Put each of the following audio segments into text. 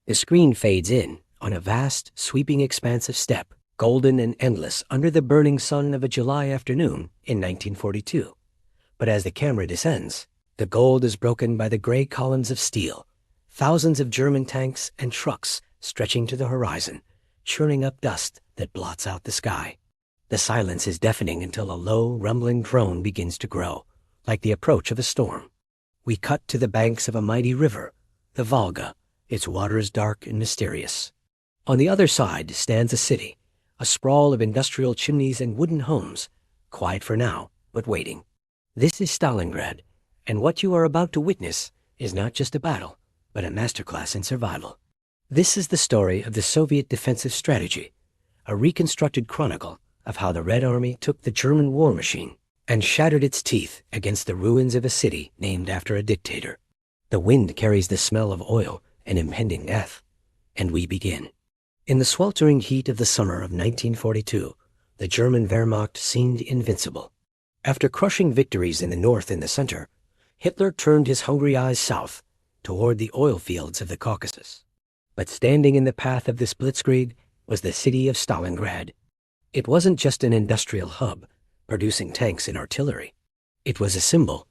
The screen fades in on a vast, sweeping expanse of steppe, golden and endless under the burning sun of a July afternoon in 1942. But as the camera descends, the gold is broken by the gray columns of steel, thousands of German tanks and trucks stretching to the horizon, churning up dust that blots out the sky. The silence is deafening until a low, rumbling drone begins to grow, like the approach of a storm. We cut to the banks of a mighty river, the Volga, its waters dark and mysterious. On the other side stands a city, a sprawl of industrial chimneys and wooden homes, quiet for now, but waiting. This is Stalingrad, and what you are about to witness is not just a battle, but a masterclass in survival. This is the story of the Soviet defensive strategy, a reconstructed chronicle of how the Red Army took the German war machine and shattered its teeth against the ruins of a city named after a dictator. The wind carries the smell of oil and impending death, and we begin. In the sweltering heat of the summer of 1942, the German Wehrmacht seemed invincible. After crushing victories in the north and the center, Hitler turned his hungry eyes south toward the oil fields of the Caucasus. But standing in the path of this Blitzkrieg was the city of Stalingrad. It wasn't just an industrial hub producing tanks and artillery. It was a symbol,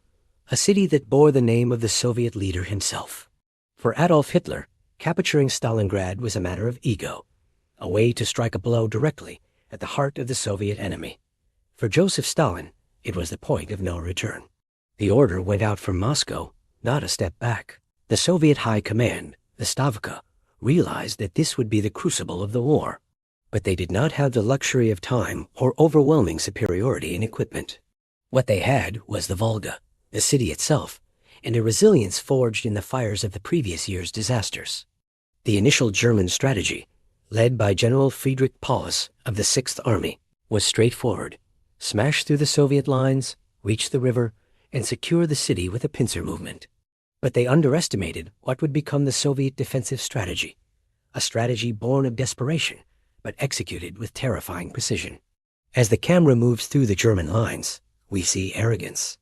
a city that bore the name of the Soviet leader himself. For Adolf Hitler, capturing Stalingrad was a matter of ego, a way to strike a blow directly at the heart of the Soviet enemy. For Joseph Stalin, it was the point of no return. The order went out from Moscow, not a step back. The Soviet High Command, the Stavka, realized that this would be the crucible of the war. But they did not have the luxury of time or overwhelming superiority in equipment. What they had was the Volga, the city itself, and a resilience forged in the fires of the previous year's disasters. The initial German strategy, led by General Friedrich Paulus of the Sixth Army, was straightforward: smash through the Soviet lines, reach the river, and secure the city with a pincer movement. But they underestimated what would become the Soviet defensive strategy, a strategy born of desperation, but executed with terrifying precision. As the camera moves through the German lines, we see arrogance.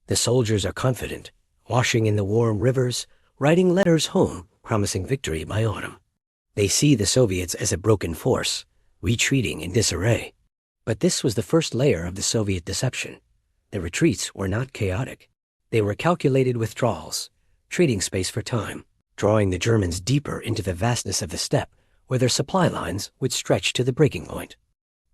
The soldiers are confident, washing in the warm rivers, writing letters home promising victory by autumn. They see the Soviets as a broken force, retreating in disarray. But this was the first layer of the Soviet deception. The retreats were not chaotic. They were calculated withdrawals, trading space for time, drawing the Germans deeper into the vastness of the steppe where their supply lines would stretch to the breaking point.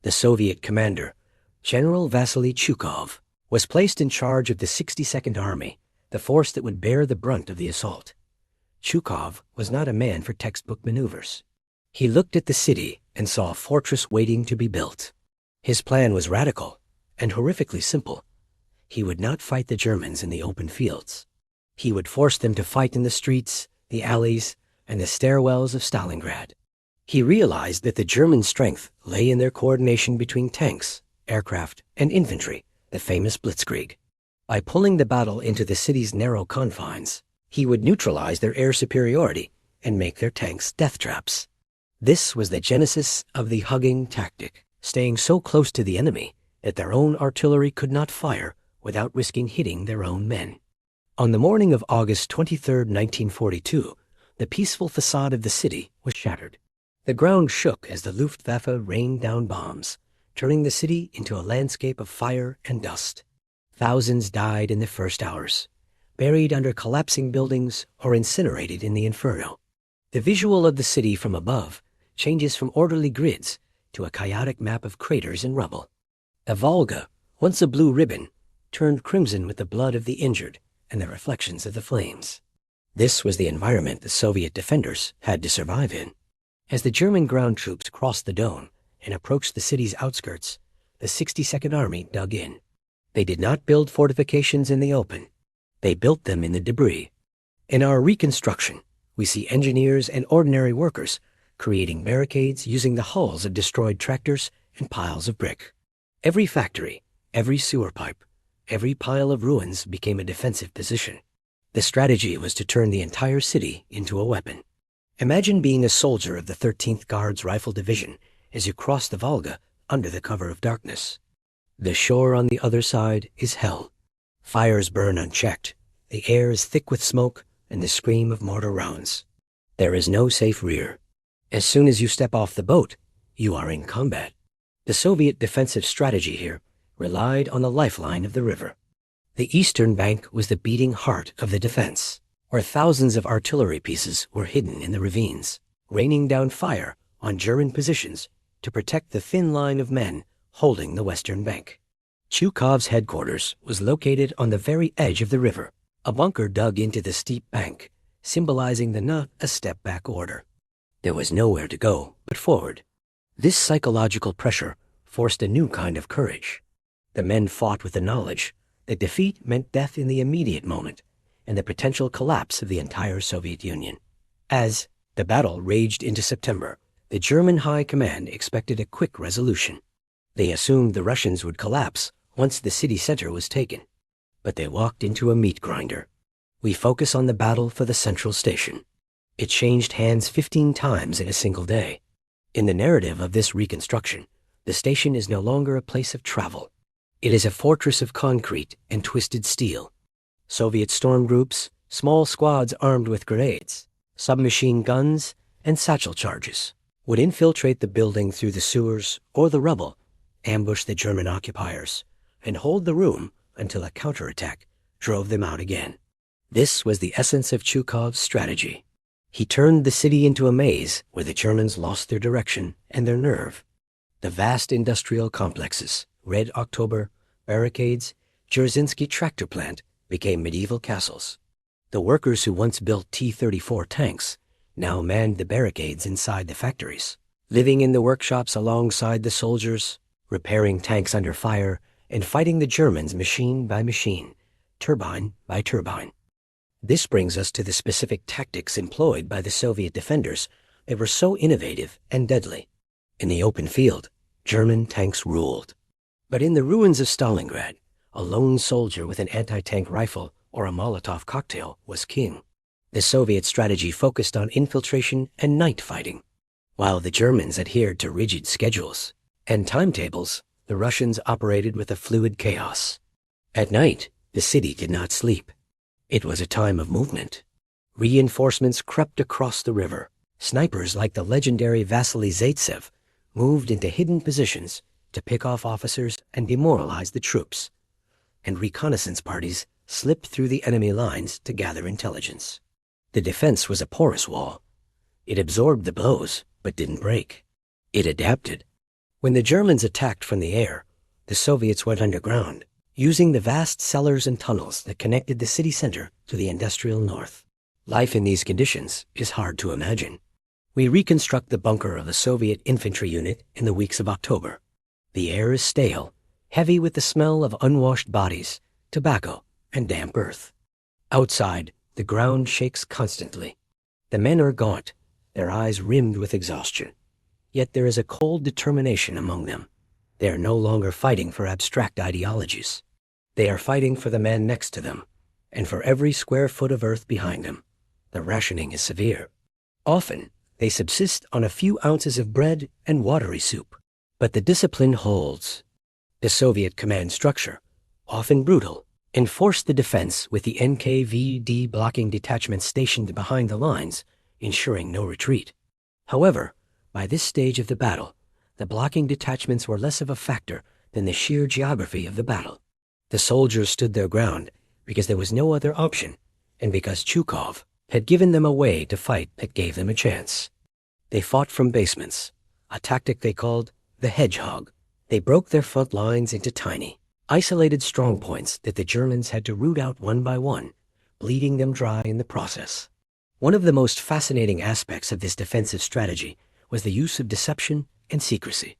The Soviet commander, General Vasily Chukov, was placed in charge of the 62nd Army, the force that would bear the brunt of the assault. Chukov was not a man for textbook maneuvers. He looked at the city and saw a fortress waiting to be built. His plan was radical and horrifically simple. He would not fight the Germans in the open fields. He would force them to fight in the streets, the alleys, and the stairwells of Stalingrad. He realized that the German strength lay in their coordination between tanks, aircraft, and infantry, the famous Blitzkrieg. By pulling the battle into the city's narrow confines, he would neutralize their air superiority and make their tanks death traps. This was the genesis of the hugging tactic, staying so close to the enemy that their own artillery could not fire without risking hitting their own men. On the morning of August 23, 1942, the peaceful facade of the city was shattered. The ground shook as the Luftwaffe rained down bombs, turning the city into a landscape of fire and dust. Thousands died in the first hours, buried under collapsing buildings or incinerated in the inferno. The visual of the city from above changes from orderly grids to a chaotic map of craters and rubble. The Volga, once a blue ribbon, turned crimson with the blood of the injured and the reflections of the flames. This was the environment the Soviet defenders had to survive in. As the German ground troops crossed the Don and approached the city's outskirts, the 62nd Army dug in. They did not build fortifications in the open. They built them in the debris. In our reconstruction, we see engineers and ordinary workers creating barricades using the hulls of destroyed tractors and piles of brick. Every factory, every sewer pipe, every pile of ruins became a defensive position. The strategy was to turn the entire city into a weapon. Imagine being a soldier of the 13th Guards Rifle Division as you cross the Volga under the cover of darkness. The shore on the other side is hell. Fires burn unchecked. The air is thick with smoke and the scream of mortar rounds. There is no safe rear. As soon as you step off the boat, you are in combat. The Soviet defensive strategy here relied on the lifeline of the river. The eastern bank was the beating heart of the defense, where thousands of artillery pieces were hidden in the ravines, raining down fire on German positions to protect the thin line of men holding the western bank. Chukov's headquarters was located on the very edge of the river, a bunker dug into the steep bank, symbolizing the not a step back order. There was nowhere to go but forward. This psychological pressure forced a new kind of courage. The men fought with the knowledge that defeat meant death in the immediate moment and the potential collapse of the entire Soviet Union. As the battle raged into September, the German High Command expected a quick resolution. They assumed the Russians would collapse once the city center was taken. But they walked into a meat grinder. We focus on the battle for the central station. It changed hands 15 times in a single day. In the narrative of this reconstruction, the station is no longer a place of travel. It is a fortress of concrete and twisted steel. Soviet storm groups, small squads armed with grenades, submachine guns, and satchel charges would infiltrate the building through the sewers or the rubble, ambush the German occupiers, and hold the room until a counterattack drove them out again. This was the essence of Chukov's strategy. He turned the city into a maze where the Germans lost their direction and their nerve. The vast industrial complexes, Red October, barricades, Dzerzhinsky tractor plant, became medieval castles. The workers who once built T-34 tanks now manned the barricades inside the factories, living in the workshops alongside the soldiers, repairing tanks under fire, and fighting the Germans machine by machine, turbine by turbine. This brings us to the specific tactics employed by the Soviet defenders that were so innovative and deadly. In the open field, German tanks ruled. But in the ruins of Stalingrad, a lone soldier with an anti-tank rifle or a Molotov cocktail was king. The Soviet strategy focused on infiltration and night fighting. While the Germans adhered to rigid schedules and timetables, the Russians operated with a fluid chaos. At night, the city did not sleep. It was a time of movement. Reinforcements crept across the river. Snipers like the legendary Vasily Zaitsev moved into hidden positions to pick off officers and demoralize the troops. And reconnaissance parties slipped through the enemy lines to gather intelligence. The defense was a porous wall. It absorbed the blows, but didn't break. It adapted. When the Germans attacked from the air, the Soviets went underground, using the vast cellars and tunnels that connected the city center to the industrial north. Life in these conditions is hard to imagine. We reconstruct the bunker of a Soviet infantry unit in the weeks of October. The air is stale, heavy with the smell of unwashed bodies, tobacco, and damp earth. Outside, the ground shakes constantly. The men are gaunt, their eyes rimmed with exhaustion. Yet there is a cold determination among them. They are no longer fighting for abstract ideologies. They are fighting for the man next to them, and for every square foot of earth behind them. The rationing is severe. Often, they subsist on a few ounces of bread and watery soup. But the discipline holds. The Soviet command structure, often brutal, enforced the defense with the NKVD blocking detachments stationed behind the lines, ensuring no retreat. However, by this stage of the battle, the blocking detachments were less of a factor than the sheer geography of the battle. The soldiers stood their ground because there was no other option, and because Chukov had given them a way to fight that gave them a chance. They fought from basements, a tactic they called the hedgehog. They broke their front lines into tiny, isolated strongpoints that the Germans had to root out one by one, bleeding them dry in the process. One of the most fascinating aspects of this defensive strategy was the use of deception and secrecy.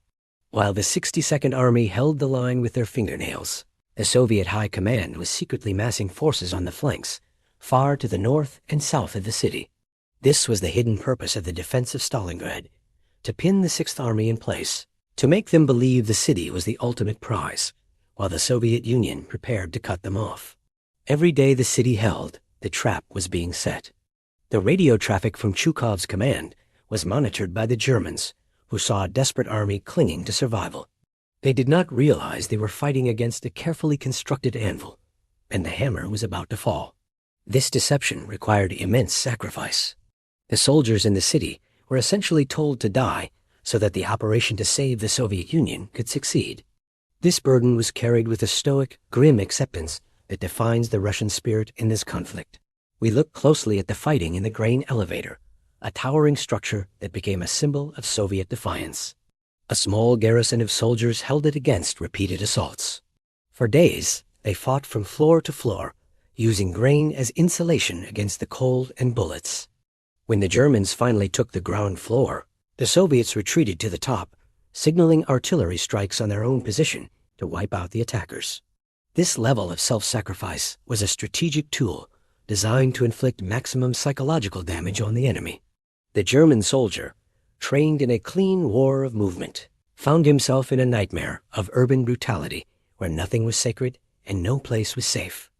While the 62nd Army held the line with their fingernails, the Soviet High Command was secretly massing forces on the flanks, far to the north and south of the city. This was the hidden purpose of the defense of Stalingrad, to pin the 6th Army in place, to make them believe the city was the ultimate prize, while the Soviet Union prepared to cut them off. Every day the city held, the trap was being set. The radio traffic from Chukov's command was monitored by the Germans, who saw a desperate army clinging to survival. They did not realize they were fighting against a carefully constructed anvil, and the hammer was about to fall. This deception required immense sacrifice. The soldiers in the city were essentially told to die so that the operation to save the Soviet Union could succeed. This burden was carried with a stoic, grim acceptance that defines the Russian spirit in this conflict. We look closely at the fighting in the grain elevator, a towering structure that became a symbol of Soviet defiance. A small garrison of soldiers held it against repeated assaults. For days, they fought from floor to floor, using grain as insulation against the cold and bullets. When the Germans finally took the ground floor, the Soviets retreated to the top, signaling artillery strikes on their own position to wipe out the attackers. This level of self-sacrifice was a strategic tool designed to inflict maximum psychological damage on the enemy. The German soldier, trained in a clean war of movement, found himself in a nightmare of urban brutality where nothing was sacred and no place was safe.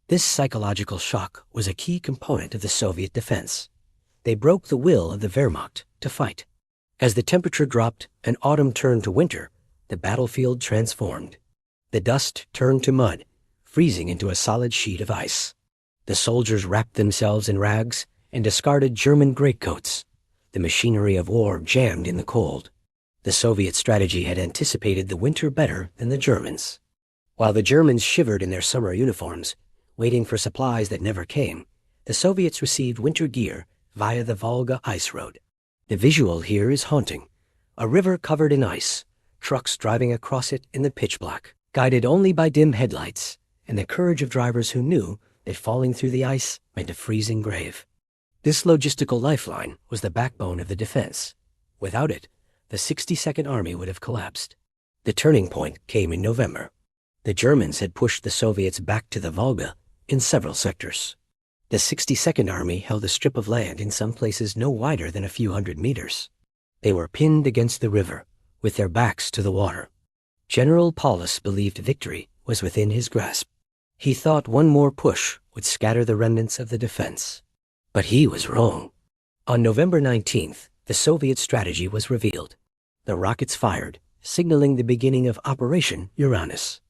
This psychological shock was a key component of the Soviet defense. They broke the will of the Wehrmacht to fight. As the temperature dropped and autumn turned to winter, the battlefield transformed. The dust turned to mud, freezing into a solid sheet of ice. The soldiers wrapped themselves in rags and discarded German greatcoats. The machinery of war jammed in the cold. The Soviet strategy had anticipated the winter better than the Germans. While the Germans shivered in their summer uniforms, waiting for supplies that never came, the Soviets received winter gear via the Volga ice road. The visual here is haunting. A river covered in ice, trucks driving across it in the pitch black, guided only by dim headlights, and the courage of drivers who knew that falling through the ice meant a freezing grave. This logistical lifeline was the backbone of the defense. Without it, the 62nd Army would have collapsed. The turning point came in November. The Germans had pushed the Soviets back to the Volga in several sectors. The 62nd Army held a strip of land in some places no wider than a few hundred meters. They were pinned against the river, with their backs to the water. General Paulus believed victory was within his grasp. He thought one more push would scatter the remnants of the defense. But he was wrong. On November 19th, the Soviet strategy was revealed. The rockets fired, signaling the beginning of Operation Uranus.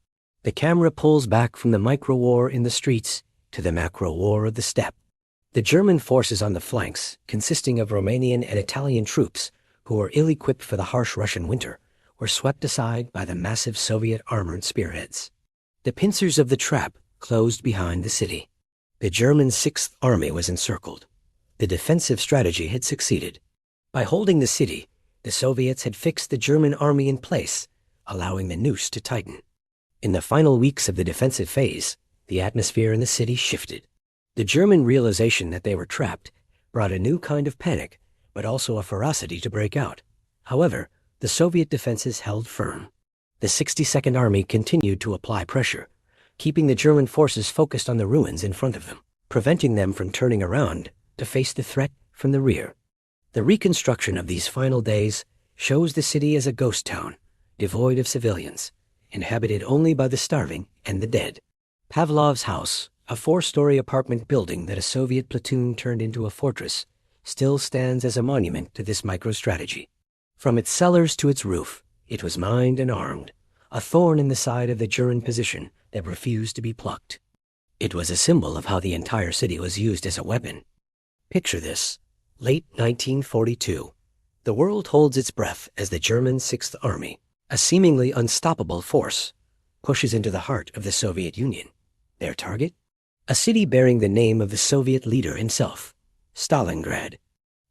The camera pulls back from the micro-war in the streets to the macro-war of the steppe. The German forces on the flanks, consisting of Romanian and Italian troops who were ill-equipped for the harsh Russian winter, were swept aside by the massive Soviet armored spearheads. The pincers of the trap closed behind the city. The German 6th Army was encircled. The defensive strategy had succeeded. By holding the city, the Soviets had fixed the German army in place, allowing the noose to tighten. In the final weeks of the defensive phase, the atmosphere in the city shifted. The German realization that they were trapped brought a new kind of panic, but also a ferocity to break out. However, the Soviet defenses held firm. The 62nd Army continued to apply pressure, keeping the German forces focused on the ruins in front of them, preventing them from turning around to face the threat from the rear. The reconstruction of these final days shows the city as a ghost town, devoid of civilians, inhabited only by the starving and the dead. Pavlov's house, a 4-story apartment building that a Soviet platoon turned into a fortress, still stands as a monument to this microstrategy. From its cellars to its roof, it was mined and armed, a thorn in the side of the German position that refused to be plucked. It was a symbol of how the entire city was used as a weapon. Picture this. Late 1942. The world holds its breath as the German 6th Army, a seemingly unstoppable force, pushes into the heart of the Soviet Union. Their target? A city bearing the name of the Soviet leader himself, Stalingrad.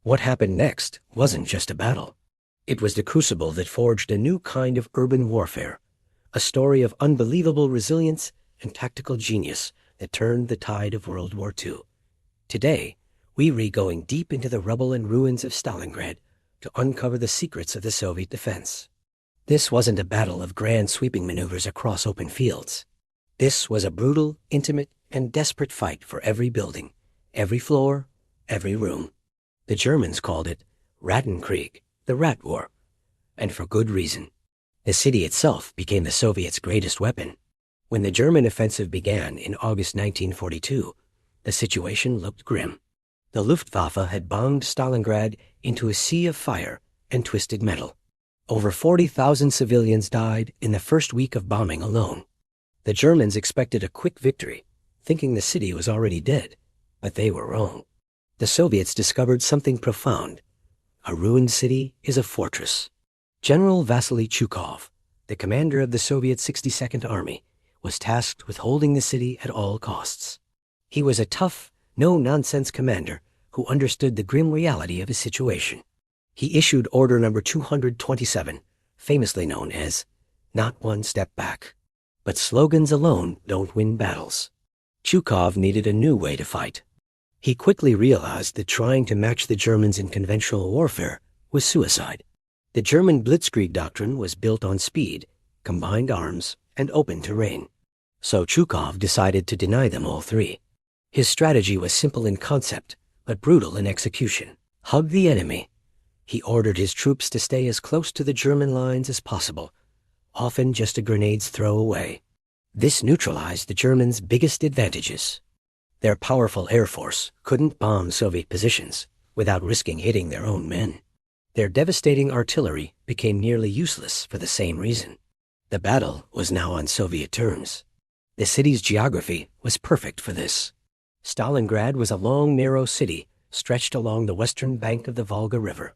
What happened next wasn't just a battle. It was the crucible that forged a new kind of urban warfare, a story of unbelievable resilience and tactical genius that turned the tide of World War II. Today, we read going deep into the rubble and ruins of Stalingrad to uncover the secrets of the Soviet defense. This wasn't a battle of grand sweeping maneuvers across open fields. This was a brutal, intimate, and desperate fight for every building, every floor, every room. The Germans called it Rattenkrieg, the Rat War, and for good reason. The city itself became the Soviets' greatest weapon. When the German offensive began in August 1942, the situation looked grim. The Luftwaffe had bombed Stalingrad into a sea of fire and twisted metal. Over 40,000 civilians died in the first week of bombing alone. The Germans expected a quick victory, thinking the city was already dead, but they were wrong. The Soviets discovered something profound. A ruined city is a fortress. General Vasily Chukov, the commander of the Soviet 62nd Army, was tasked with holding the city at all costs. He was a tough, no-nonsense commander who understood the grim reality of his situation. He issued Order Number 227, famously known as "Not one step back." But slogans alone don't win battles. Chukov needed a new way to fight. He quickly realized that trying to match the Germans in conventional warfare was suicide. The German Blitzkrieg doctrine was built on speed, combined arms, and open terrain. So Chukov decided to deny them all three. His strategy was simple in concept, but brutal in execution. Hug the enemy. He ordered his troops to stay as close to the German lines as possible, often just a grenade's throw away. This neutralized the Germans' biggest advantages. Their powerful air force couldn't bomb Soviet positions without risking hitting their own men. Their devastating artillery became nearly useless for the same reason. The battle was now on Soviet terms. The city's geography was perfect for this. Stalingrad was a long, narrow city stretched along the western bank of the Volga River.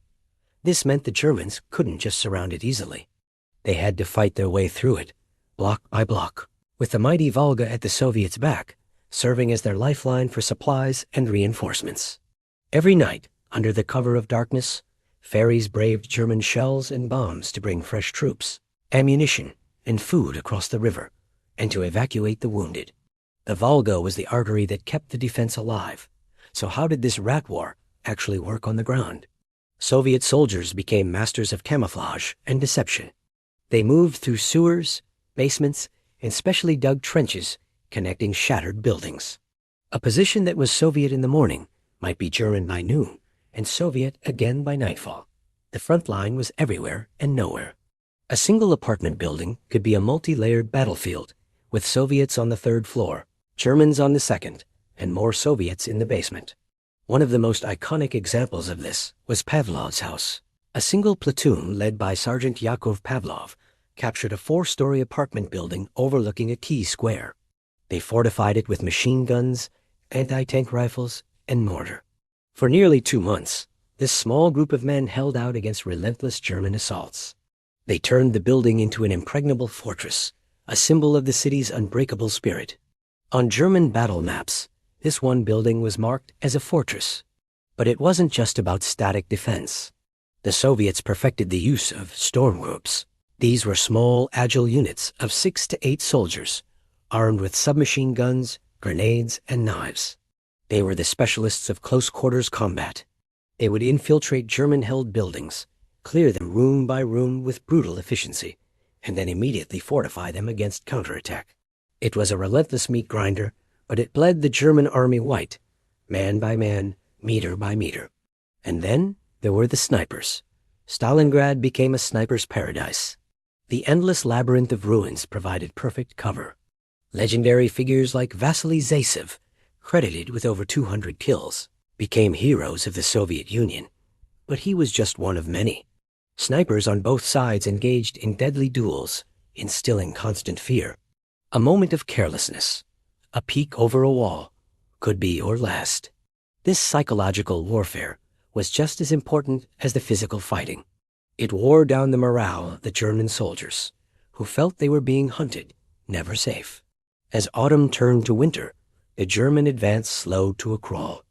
This meant the Germans couldn't just surround it easily. They had to fight their way through it, block by block, with the mighty Volga at the Soviets' back, serving as their lifeline for supplies and reinforcements. Every night, under the cover of darkness, ferries braved German shells and bombs to bring fresh troops, ammunition, and food across the river, and to evacuate the wounded. The Volga was the artery that kept the defense alive. So how did this rat war actually work on the ground? Soviet soldiers became masters of camouflage and deception. They moved through sewers, basements, and specially dug trenches connecting shattered buildings. A position that was Soviet in the morning might be German by noon, and Soviet again by nightfall. The front line was everywhere and nowhere. A single apartment building could be a multi-layered battlefield, with Soviets on the third floor, Germans on the second, and more Soviets in the basement. One of the most iconic examples of this was Pavlov's house. A single platoon led by Sergeant Yakov Pavlov captured a 4-story apartment building overlooking a key square. They fortified it with machine guns, anti-tank rifles, and mortar. For nearly 2 months, this small group of men held out against relentless German assaults. They turned the building into an impregnable fortress, a symbol of the city's unbreakable spirit. On German battle maps, this one building was marked as a fortress. But it wasn't just about static defense. The Soviets perfected the use of storm groups. These were small, agile units of 6 to 8 soldiers, armed with submachine guns, grenades, and knives. They were the specialists of close-quarters combat. They would infiltrate German-held buildings, clear them room by room with brutal efficiency, and then immediately fortify them against counterattack. It was a relentless meat grinder, but it bled the German army white, man by man, meter by meter. And then there were the snipers. Stalingrad became a sniper's paradise. The endless labyrinth of ruins provided perfect cover. Legendary figures like Vasily Zaitsev, credited with over 200 kills, became heroes of the Soviet Union. But he was just one of many. Snipers on both sides engaged in deadly duels, instilling constant fear. A moment of carelessness, a peek over a wall, could be your last. This psychological warfare was just as important as the physical fighting. It wore down the morale of the German soldiers, who felt they were being hunted, never safe. As autumn turned to winter, the German advance slowed to a crawl.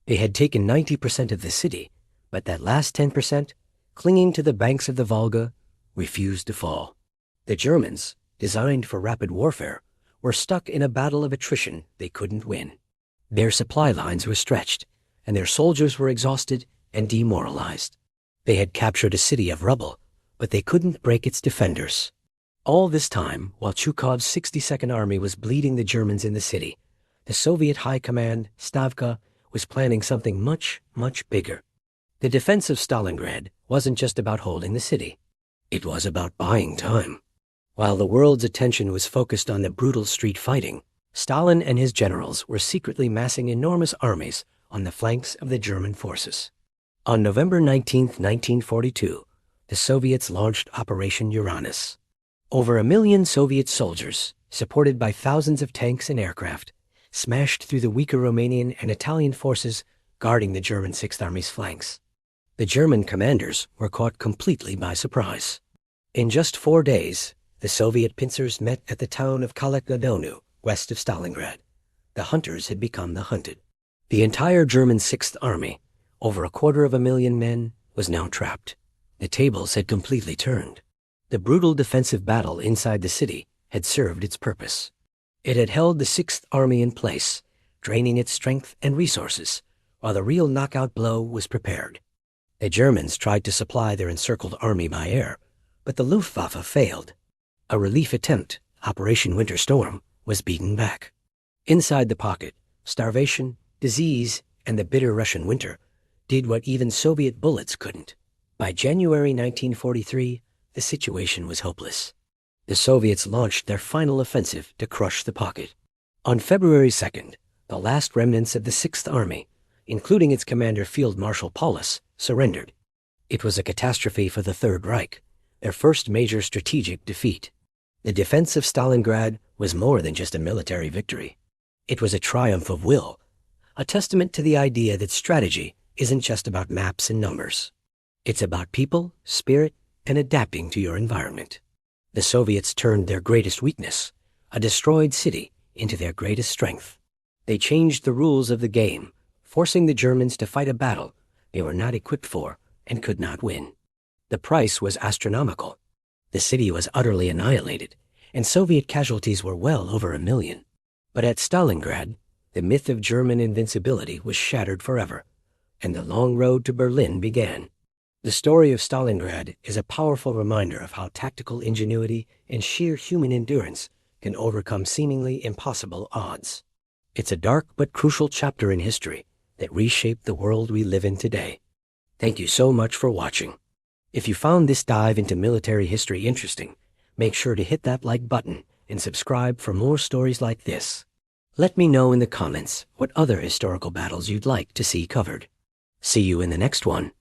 They had taken 90% of the city, but that last 10%, clinging to the banks of the Volga, refused to fall. The Germans, designed for rapid warfare, were stuck in a battle of attrition they couldn't win. Their supply lines were stretched, and their soldiers were exhausted and demoralized. They had captured a city of rubble, but they couldn't break its defenders. All this time, while Chukov's 62nd Army was bleeding the Germans in the city, the Soviet High Command, Stavka, was planning something much, much bigger. The defense of Stalingrad wasn't just about holding the city. It was about buying time. While the world's attention was focused on the brutal street fighting, Stalin and his generals were secretly massing enormous armies on the flanks of the German forces. On November 19, 1942, the Soviets launched Operation Uranus. Over 1 million Soviet soldiers, supported by thousands of tanks and aircraft, smashed through the weaker Romanian and Italian forces guarding the German Sixth Army's flanks. The German commanders were caught completely by surprise. In just 4 days, the Soviet pincers met at the town of Kalakgadonu, west of Stalingrad. The hunters had become the hunted. The entire German Sixth Army, over 250,000 men, was now trapped. The tables had completely turned. The brutal defensive battle inside the city had served its purpose. It had held the Sixth Army in place, draining its strength and resources, while the real knockout blow was prepared. The Germans tried to supply their encircled army by air, but the Luftwaffe failed. A relief attempt, Operation Winter Storm, was beaten back. Inside the pocket, starvation, disease, and the bitter Russian winter did what even Soviet bullets couldn't. By January 1943, the situation was hopeless. The Soviets launched their final offensive to crush the pocket. On February 2nd, the last remnants of the Sixth Army, including its commander Field Marshal Paulus, surrendered. It was a catastrophe for the Third Reich, their first major strategic defeat. The defense of Stalingrad was more than just a military victory. It was a triumph of will, a testament to the idea that strategy isn't just about maps and numbers. It's about people, spirit, and adapting to your environment. The Soviets turned their greatest weakness, a destroyed city, into their greatest strength. They changed the rules of the game, forcing the Germans to fight a battle they were not equipped for and could not win. The price was astronomical. The city was utterly annihilated, and Soviet casualties were well over 1 million. But at Stalingrad, the myth of German invincibility was shattered forever, and the long road to Berlin began. The story of Stalingrad is a powerful reminder of how tactical ingenuity and sheer human endurance can overcome seemingly impossible odds. It's a dark but crucial chapter in history that reshaped the world we live in today. Thank you so much for watching. If you found this dive into military history interesting, make sure to hit that like button and subscribe for more stories like this. Let me know in the comments what other historical battles you'd like to see covered. See you in the next one.